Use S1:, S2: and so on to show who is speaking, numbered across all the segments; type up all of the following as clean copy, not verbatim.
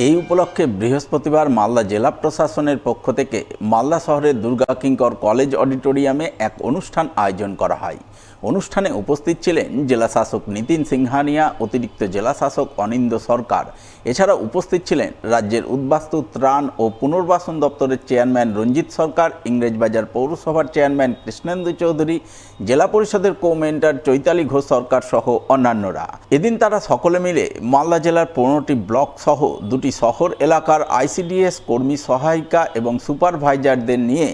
S1: এই উপলক্ষে বৃহস্পতিবার মালদা জেলা প্রশাসনের পক্ষ থেকে মালদা শহরের দুর্গা কিঙ্কর কলেজ অডিটোরিয়ামে এক অনুষ্ঠান আয়োজন করা হয়। অনুষ্ঠানে উপস্থিত ছিলেন জেলা শাসক নিতিন সিংহানিয়া, অতিরিক্ত জেলা শাসক অনিন্দ সরকার। এছাড়া উপস্থিত ছিলেন রাজ্যের উদ্বাস্তু, ত্রাণ ও পুনর্বাসন দপ্তরের চেয়ারম্যান রঞ্জিত সরকার, ইংরেজবাজার পৌরসভার চেয়ারম্যান কৃষ্ণেন্দু চৌধুরী, জেলা পরিষদের কো-মেন্টর চৈতালি ঘোষ সরকার সহ অন্যান্যরা। এদিন তারা সকলে মিলে মালদা জেলার 15টি ব্লক সহ দুটি শহর এলাকার আইসিডিএস কর্মী, সহায়িকা এবং সুপারভাইজারদের নিয়ে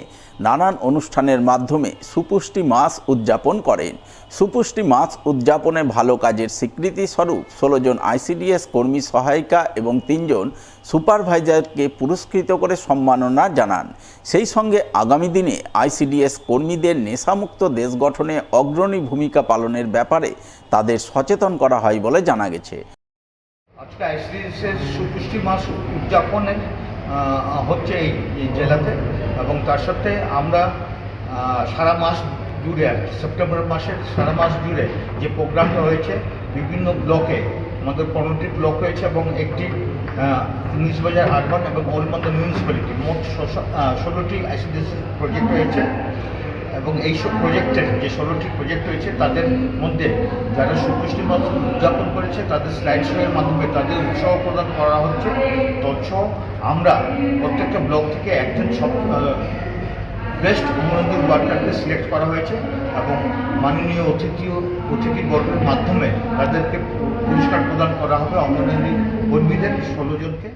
S1: নানান অনুষ্ঠানের মাধ্যমে সুপুষ্টি মাস উদযাপন করেন। সুপুষ্টি মাস উদযাপনে ভালো কাজের স্বীকৃতি স্বরূপ 16 জন আইসিডিএস কর্মী, সহায়িকা এবং 3 জন সুপারভাইজারকে পুরস্কৃত করে সম্মাননা জানান। সেই সঙ্গে আগামী দিনে আইসিডিএস কর্মীদের নেশামুক্ত দেশ গঠনে অগ্রণী ভূমিকা পালনের ব্যাপারে তাদের সচেতন করা হয় বলে জানা গেছে।
S2: আজকে আইসিডিএসের সুপুষ্টি মাস উদযাপনের হচ্ছে এই জেলাতে, এবং তার সাথে আমরা সারা মাস জুড়ে আর সেপ্টেম্বর মাসের সারা মাস জুড়ে যে প্রোগ্রামটা হয়েছে বিভিন্ন ব্লকে, আমাদের 15টি ব্লক হয়েছে এবং একটি ইংরেজবাজার আরবান এবং ওল্ড মালদা মিউনিসিপ্যালিটি, মোট 16টি আইসিডিএস প্রজেক্ট হয়েছে। এবং এইসব প্রজেক্টের যে 16টি প্রজেক্ট হয়েছে তাদের মধ্যে যারা সুপুষ্টি মাস উদযাপন করেছে তাদের স্লাইড শোয়ের মাধ্যমে তাদের উৎসাহ প্রদান করা হচ্ছে। তৎসহ আমরা প্রত্যেকটা ব্লক থেকে একজন বেস্ট অঙ্গনওয়াড়ি ওয়ার্কারকে সিলেক্ট করা হয়েছে এবং মাননীয় অতিথিবর্গের মাধ্যমে তাদেরকে পুরস্কার প্রদান করা হবে অঙ্গনওয়াড়ি কর্মীদের 16 জনকে।